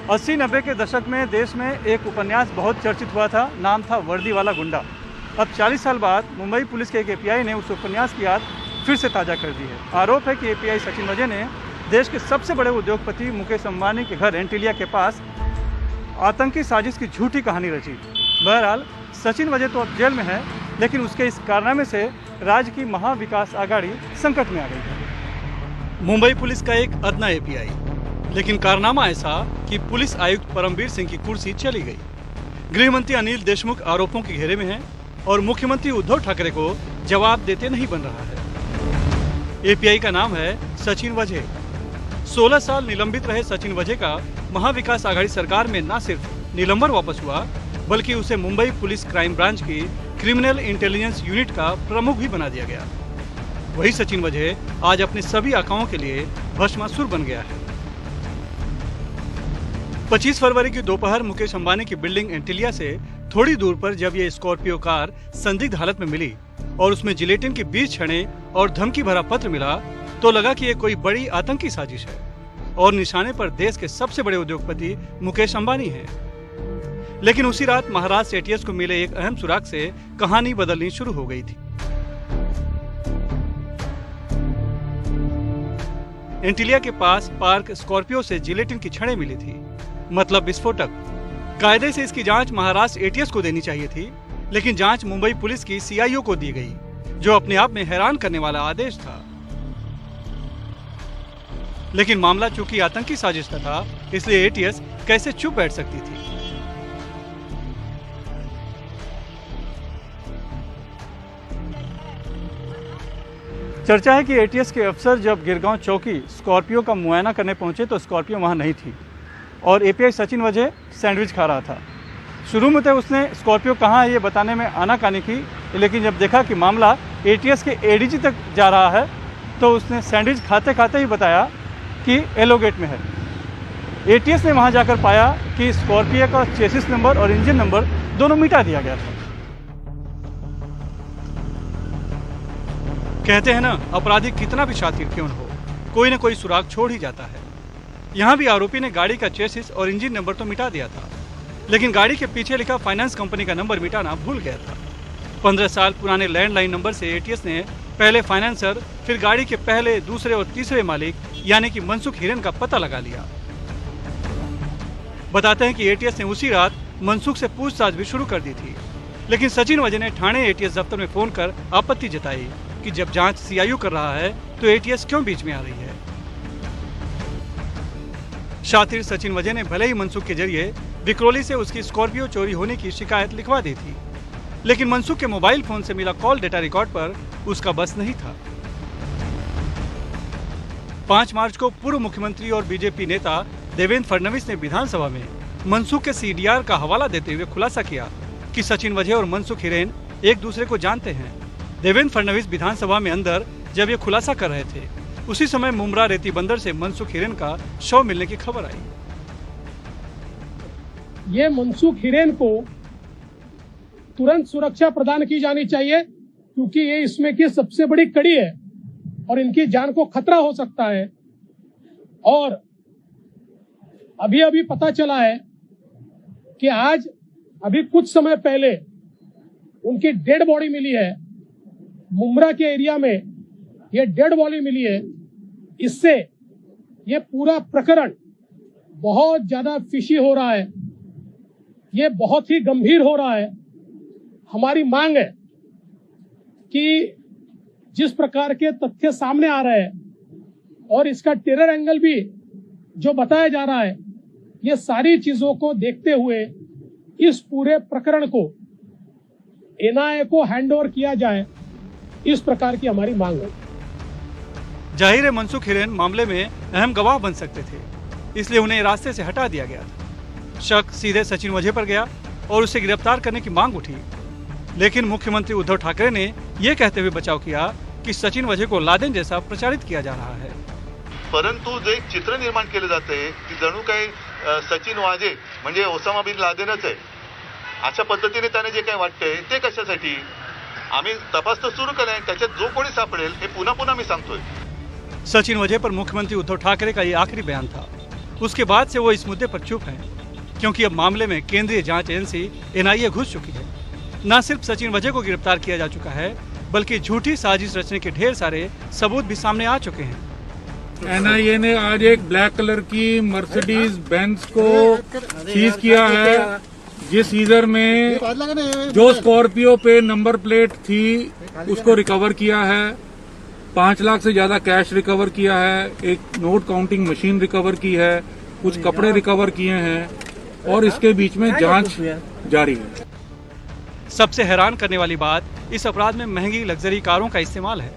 80-90 के दशक में देश में एक उपन्यास बहुत चर्चित हुआ था, नाम था वर्दी वाला गुंडा। अब 40 साल बाद मुंबई पुलिस के एक एपीआई ने उस उपन्यास की याद फिर से ताज़ा कर दी है। आरोप है कि एपीआई सचिन वजे ने देश के सबसे बड़े उद्योगपति मुकेश अंबानी के घर एंटीलिया के पास आतंकी साजिश की झूठी कहानी रची। बहरहाल सचिन वजे तो अब जेल में है, लेकिन उसके इस कारनामे से राज्य की महाविकास आघाड़ी संकट में आ गई है। मुंबई पुलिस का एक अदना एपीआई, लेकिन कारनामा ऐसा कि पुलिस आयुक्त परमवीर सिंह की कुर्सी चली गई। गृह मंत्री अनिल देशमुख आरोपों के घेरे में हैं और मुख्यमंत्री उद्धव ठाकरे को जवाब देते नहीं बन रहा है। एपीआई का नाम है सचिन वजे। 16 साल निलंबित रहे सचिन वजे का महाविकास आघाड़ी सरकार में न सिर्फ निलंबन वापस हुआ, बल्कि उसे मुंबई पुलिस क्राइम ब्रांच की क्रिमिनल इंटेलिजेंस यूनिट का प्रमुख भी बना दिया गया। वही सचिन वजे आज अपने सभी आकाओं के लिए भस्मासुर बन गया है। 25 फरवरी की दोपहर मुकेश अंबानी की बिल्डिंग एंटीलिया से थोड़ी दूर पर जब ये स्कॉर्पियो कार संदिग्ध हालत में मिली और उसमें जिलेटिन की 20 छड़ें और धमकी भरा पत्र मिला, तो लगा कि ये कोई बड़ी आतंकी साजिश है और निशाने पर देश के सबसे बड़े उद्योगपति मुकेश अंबानी है। लेकिन उसी रात महाराष्ट्र एटीएस को मिले एक अहम सुराग से कहानी बदलनी शुरू हो गई थी। एंटीलिया के पास पार्क स्कॉर्पियो से जिलेटिन की छड़ें मिली थी, मतलब विस्फोटक। कायदे से इसकी जांच महाराष्ट्र एटीएस को देनी चाहिए थी, लेकिन जांच मुंबई पुलिस की सीआईओ को दी गई, जो अपने आप में हैरान करने वाला आदेश था। लेकिन मामला चूंकि आतंकी साजिश का था, इसलिए एटीएस कैसे चुप बैठ सकती थी। चर्चा है कि एटीएस के अफसर जब गिरगांव चौकी स्कॉर्पियो का मुआयना करने पहुंचे तो स्कॉर्पियो वहां नहीं थी और एपीआई सचिन वजे सैंडविच खा रहा था। शुरू में तो उसने स्कॉर्पियो कहाँ है ये बताने में आनाकानी की, लेकिन जब देखा कि मामला एटीएस के एडीजी तक जा रहा है तो उसने सैंडविच खाते खाते ही बताया कि एलोगेट में है। एटीएस ने वहाँ जाकर पाया कि स्कॉर्पियो का चेसिस नंबर और इंजन नंबर दोनों मिटा दिया गया था। कहते हैं ना, अपराधी कितना भी शातिर क्यों न हो, कोई न कोई सुराग छोड़ ही जाता है। यहाँ भी आरोपी ने गाड़ी का चेसिस और इंजन नंबर तो मिटा दिया था, लेकिन गाड़ी के पीछे लिखा फाइनेंस कंपनी का नंबर मिटाना भूल गया था। 15 साल पुराने लैंडलाइन नंबर से एटीएस ने पहले फाइनेंसर, फिर गाड़ी के पहले, दूसरे और तीसरे मालिक यानी कि मनसुख हिरेन का पता लगा लिया। बताते हैं कि एटीएस ने उसी रात मनसुख से पूछताछ भी शुरू कर दी थी, लेकिन सचिन वजे ने थाने एटीएस दफ्तर में फोन कर आपत्ति जताई कि जब जांच सीआईओ कर रहा है तो एटीएस क्यों बीच में आ रही है। शातिर सचिन वजे ने भले ही मनसुख के जरिए विक्रोली से उसकी स्कॉर्पियो चोरी होने की शिकायत लिखवा दी थी, लेकिन मनसुख के मोबाइल फोन से मिला कॉल डेटा रिकॉर्ड पर उसका बस नहीं था। 5 मार्च को पूर्व मुख्यमंत्री और बीजेपी नेता देवेंद्र फडणवीस ने विधानसभा में मनसुख के सीडीआर का हवाला देते हुए खुलासा किया कि सचिन वजे और मनसुख हिरेन एक दूसरे को जानते हैं। देवेंद्र फडणवीस विधानसभा में अंदर जब ये खुलासा कर रहे थे, उसी समय मुमरा रेती बंदर से मनसुख हिरेन का शव मिलने की खबर आई। ये मनसुख हिरेन को तुरंत सुरक्षा प्रदान की जानी चाहिए, क्योंकि ये इसमें की सबसे बड़ी कड़ी है और इनकी जान को खतरा हो सकता है। और अभी अभी पता चला है कि आज अभी कुछ समय पहले उनकी डेड बॉडी मिली है, मुमरा के एरिया में ये डेड बॉडी मिली है। इससे ये पूरा प्रकरण बहुत ज्यादा फिशी हो रहा है, ये बहुत ही गंभीर हो रहा है। हमारी मांग है कि जिस प्रकार के तथ्य सामने आ रहे हैं और इसका टेरर एंगल भी जो बताया जा रहा है, ये सारी चीजों को देखते हुए इस पूरे प्रकरण को एनआईए को हैंडओवर किया जाए, इस प्रकार की हमारी मांग है। जाहिर है मनसुख हिरेन मामले में अहम गवाह बन सकते थे, इसलिए उन्हें रास्ते से हटा दिया गया था। शक सीधे सचिन वजे पर गया और उसे गिरफ्तार करने की मांग उठी, लेकिन मुख्यमंत्री उद्धव ठाकरे ने यह कहते हुए बचाव किया कि सचिन वजे को लादेन जैसा प्रचारित किया जा रहा है। परंतु जे एक चित्र निर्माण केले जाते की जणू काही सचिन वाजे म्हणजे ओसामा बिन लादेनच आहे, अशा पद्धतीने त्याने जे काही वाटतंय ते कशासाठी आम्ही तपास तर सुरू केलाय, त्याच्यात जो कोणी सापडेल हे पुन्हा पुन्हा मी सांगतोय। सचिन वजे पर मुख्यमंत्री उद्धव ठाकरे का ये आखिरी बयान था। उसके बाद से वो इस मुद्दे पर चुप हैं, क्योंकि अब मामले में केंद्रीय जांच एजेंसी NIA घुस चुकी है। न सिर्फ सचिन वजह को गिरफ्तार किया जा चुका है, बल्कि झूठी साजिश रचने के ढेर सारे सबूत भी सामने आ चुके हैं। NIA ने आज एक ब्लैक कलर की मर्सिडीज बेंज को सीज किया है, जिस सीजर में जो स्कॉर्पियो पे नंबर प्लेट थी उसको रिकवर किया है। 5 लाख से ज्यादा कैश रिकवर किया है, एक नोट काउंटिंग मशीन रिकवर की है, कुछ कपड़े रिकवर किए हैं और इसके बीच में जांच जारी है। सबसे हैरान करने वाली बात इस अपराध में महंगी लग्जरी कारों का इस्तेमाल है।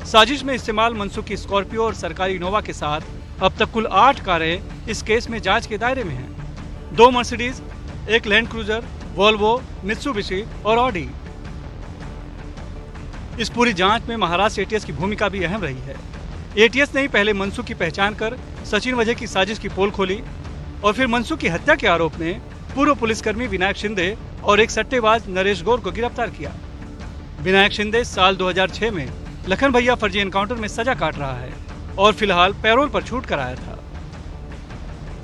साजिश में इस्तेमाल मनसूख की स्कॉर्पियो और सरकारी इनोवा के साथ अब तक कुल 8 कारें इस केस में जांच के दायरे में हैं। 2 मर्सिडीज, एक लैंड क्रूजर, वोल्वो, मित्सुबिशी और ऑडी। इस पूरी जांच में महाराष्ट्र ATS की भूमिका भी अहम रही है। ATS ने ही पहले मनसूख की पहचान कर सचिन वजह की साजिश की पोल खोली और फिर मनसूख की हत्या के आरोप में पूर्व पुलिसकर्मी विनायक शिंदे और एक सट्टेबाज नरेश गौर को गिरफ्तार किया। विनायक शिंदे साल 2006 में लखन भैया फर्जी एनकाउंटर में सजा काट रहा है और फिलहाल पैरोल पर छूट कर आया था।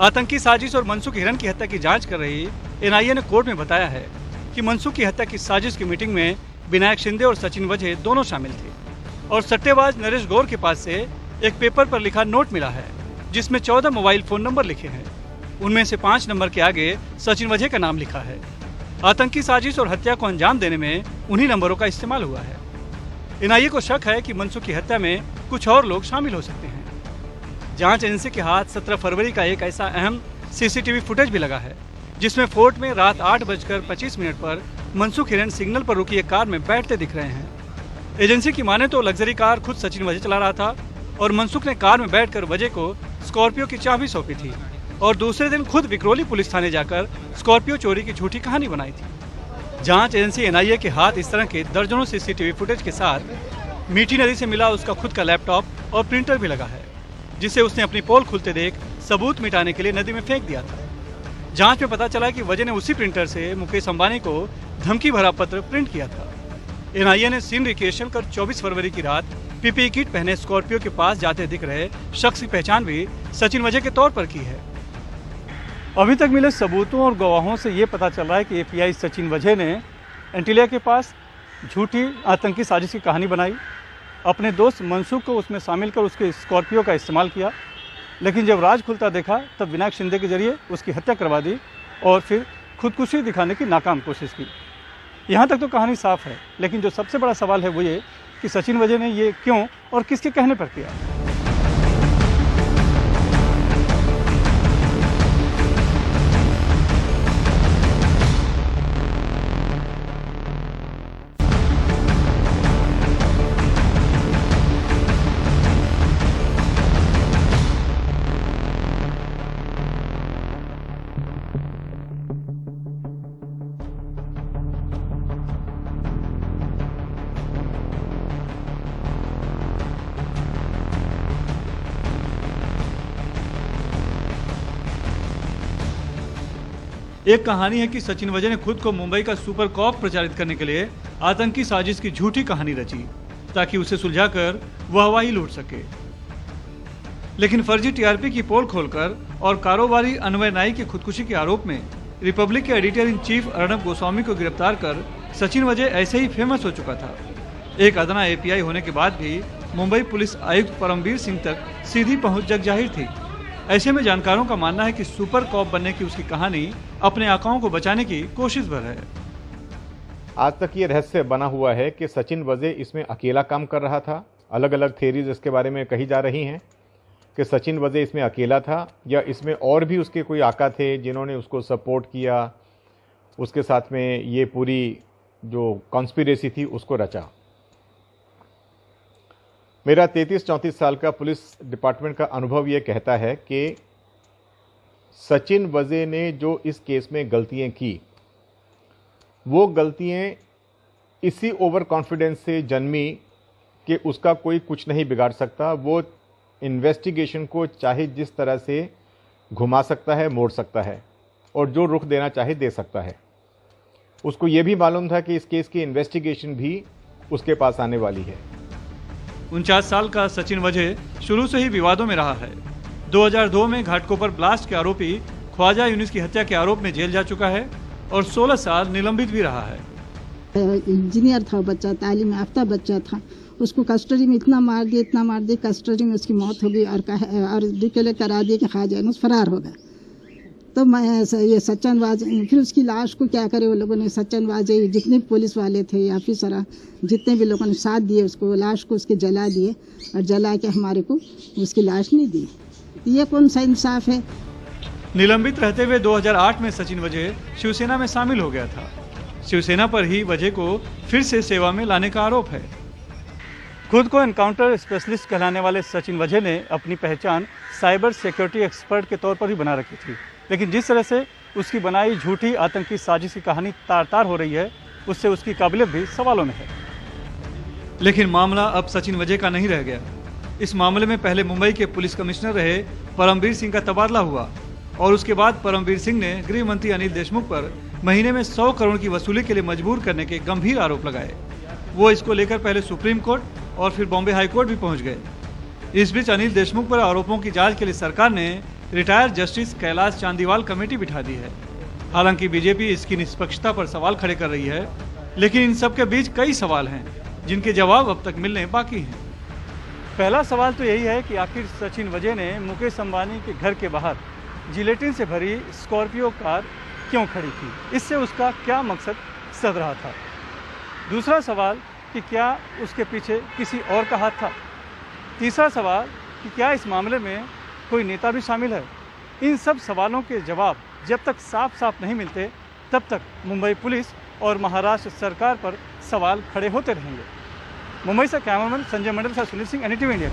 आतंकी साजिश और मनसूख हिरन की हत्या की जांच कर रही NIA ने कोर्ट में बताया है कि मनसूख की हत्या की साजिश की मीटिंग में विनायक शिंदे और सचिन वजह दोनों शामिल थे और सट्टेबाज नरेश गौर के पास से एक पेपर पर लिखा नोट मिला है, जिसमें 14 मोबाइल फोन नंबर लिखे हैं। उनमें से 5 नंबर के आगे सचिन वजह का नाम लिखा है। आतंकी साजिश और हत्या को अंजाम देने में उन्हीं नंबरों का इस्तेमाल हुआ है। NIA को शक है कि मनसूख की हत्या में कुछ और लोग शामिल हो सकते हैं। जांच एजेंसी के हाथ 17 फरवरी का एक ऐसा अहम CCTV फुटेज भी लगा है, जिसमें फोर्ट में रात 8:25 पर मनसूख हिरन सिग्नल पर रुकी एक कार में बैठते दिख रहे हैं। एजेंसी की माने तो लग्जरी कार खुद सचिन वजह चला रहा था और मनसूख ने कार में बैठकर वजह को स्कॉर्पियो की चाबी सौंपी थी और दूसरे दिन खुद विक्रोली पुलिस थाने जाकर स्कॉर्पियो चोरी की झूठी कहानी बनाई थी। जांच एजेंसी NIA के हाथ इस तरह के दर्जनों CCTV फुटेज के साथ मीठी नदी से मिला उसका खुद का लैपटॉप और प्रिंटर भी लगा है, जिसे उसने अपनी पोल खुलते देख सबूत मिटाने के लिए नदी में फेंक दिया था। जांच में पता चला कि वजह ने उसी प्रिंटर से मुकेश अंबानी को धमकी भरा पत्र प्रिंट किया था। NIA ने सीन रिक्रिएशन कर 24 फरवरी की रात PPE किट पहने स्कॉर्पियो के पास जाते दिख रहे शख्स की पहचान भी सचिन वजह के तौर पर की है। अभी तक मिले सबूतों और गवाहों से ये पता चल रहा है कि API सचिन वजह ने एंटीलिया के पास झूठी आतंकी साजिश की कहानी बनाई, अपने दोस्त मनसूख को उसमें शामिल कर उसके स्कॉर्पियो का इस्तेमाल किया, लेकिन जब राज खुलता देखा तब विनायक शिंदे के जरिए उसकी हत्या करवा दी और फिर खुदकुशी दिखाने की नाकाम कोशिश की। यहाँ तक तो कहानी साफ है, लेकिन जो सबसे बड़ा सवाल है वो ये कि सचिन वजह ने ये क्यों और किसके कहने पर किया। एक कहानी है कि सचिन वजह ने खुद को मुंबई का सुपर कॉप प्रचारित करने के लिए आतंकी साजिश की झूठी कहानी रची ताकि उसे सुलझाकर वह वाही लूट सके। लेकिन फर्जी TRP की पोल खोलकर और कारोबारी अन्वय नाई की खुदकुशी के आरोप में रिपब्लिक के editor in chief Arnab Goswami को गिरफ्तार कर सचिन वजह ऐसे ही फेमस हो चुका था। एक अदना API होने के बाद भी मुंबई पुलिस आयुक्त परमवीर सिंह तक सीधी पहुंच जग जाहिर थी। ऐसे में जानकारों का मानना है कि सुपर कॉप बनने की उसकी कहानी अपने आकाओं को बचाने की कोशिश भर है। आज तक ये रहस्य बना हुआ है कि सचिन वजह इसमें अकेला काम कर रहा था। अलग अलग थ्योरीज इसके बारे में कही जा रही हैं कि सचिन वजह इसमें अकेला था या इसमें और भी उसके कोई आका थे जिन्होंने उसको सपोर्ट किया, उसके साथ में ये पूरी जो कॉन्स्पिरेसी थी उसको रचा। मेरा 33-34 साल का पुलिस डिपार्टमेंट का अनुभव ये कहता है कि सचिन वजह ने जो इस केस में गलतियां की वो गलतियां इसी ओवर कॉन्फिडेंस से जन्मी कि उसका कोई कुछ नहीं बिगाड़ सकता। वो इन्वेस्टिगेशन को चाहे जिस तरह से घुमा सकता है, मोड़ सकता है और जो रुख देना चाहे दे सकता है। उसको ये भी मालूम था कि इस केस की इन्वेस्टिगेशन भी उसके पास आने वाली है। 49 साल का सचिन वजह शुरू से ही विवादों में रहा है। 2002 में घाटकोपर ब्लास्ट के आरोपी ख्वाजा यूनिस की हत्या के आरोप में जेल जा चुका है और 16 साल निलंबित भी रहा है। इंजीनियर था बच्चा, तालीम याफ्ता बच्चा था, उसको कस्टडी में इतना मार दिया कस्टडी में उसकी मौत हो गई और डिक्लेयर करा दिया कि ख्वाजा यूनुस फरार हो गया। तो मैं ये सचिन वाजे, फिर उसकी लाश को क्या करे वो लोगों ने, सचिन वाजे जितने भी पुलिस वाले थे या ऑफिसर जितने भी लोगों ने साथ दिए उसको, लाश को उसके जला दिए और जला के हमारे को उसकी लाश नहीं दी। ये कौन सा इंसाफ है। निलंबित रहते हुए 2008 में सचिन वजह शिवसेना में शामिल हो गया था। शिवसेना पर ही वजह को फिर से सेवा में लाने का आरोप है। खुद को एनकाउंटर स्पेशलिस्ट कहलाने वाले सचिन वजह ने अपनी पहचान साइबर सिक्योरिटी एक्सपर्ट के तौर पर भी बना रखी थी, लेकिन जिस तरह से उसकी बनाई झूठी आतंकी साजिश की कहानी तार तार हो रही है, उससे उसकी काबिलियत भी सवालों में है। लेकिन मामला अब सचिन वजह का नहीं रह गया। इस मामले में पहले मुंबई के पुलिस कमिश्नर रहे परमवीर सिंह का तबादला हुआ और उसके बाद परमवीर सिंह ने गृह मंत्री अनिल देशमुख पर महीने में 100 करोड़ की वसूली के लिए मजबूर करने के गंभीर आरोप लगाए। वो इसको लेकर पहले सुप्रीम कोर्ट और फिर बॉम्बे हाई कोर्ट भी पहुंच गए। इस बीच अनिल देशमुख पर आरोपों की जांच के लिए सरकार ने retired justice Kailash Chandiwal committee बिठा दी है। हालांकि बीजेपी इसकी निष्पक्षता पर सवाल खड़े कर रही है, लेकिन इन सब के बीच कई सवाल हैं जिनके जवाब अब तक मिलने बाकी हैं। पहला सवाल तो यही है कि आखिर सचिन वजह ने मुकेश अंबानी के घर के बाहर जिलेटिन से भरी स्कॉर्पियो कार क्यों खड़ी की, इससे उसका क्या मकसद सध रहा था। दूसरा सवाल कि क्या उसके पीछे किसी और का हाथ था। तीसरा सवाल कि क्या इस मामले में कोई नेता भी शामिल है। इन सब सवालों के जवाब जब तक साफ साफ नहीं मिलते तब तक मुंबई पुलिस और महाराष्ट्र सरकार पर सवाल खड़े होते रहेंगे। मुंबई से कैमरामैन संजय मंडल के साथ सुनील सिंह, NDTV इंडिया।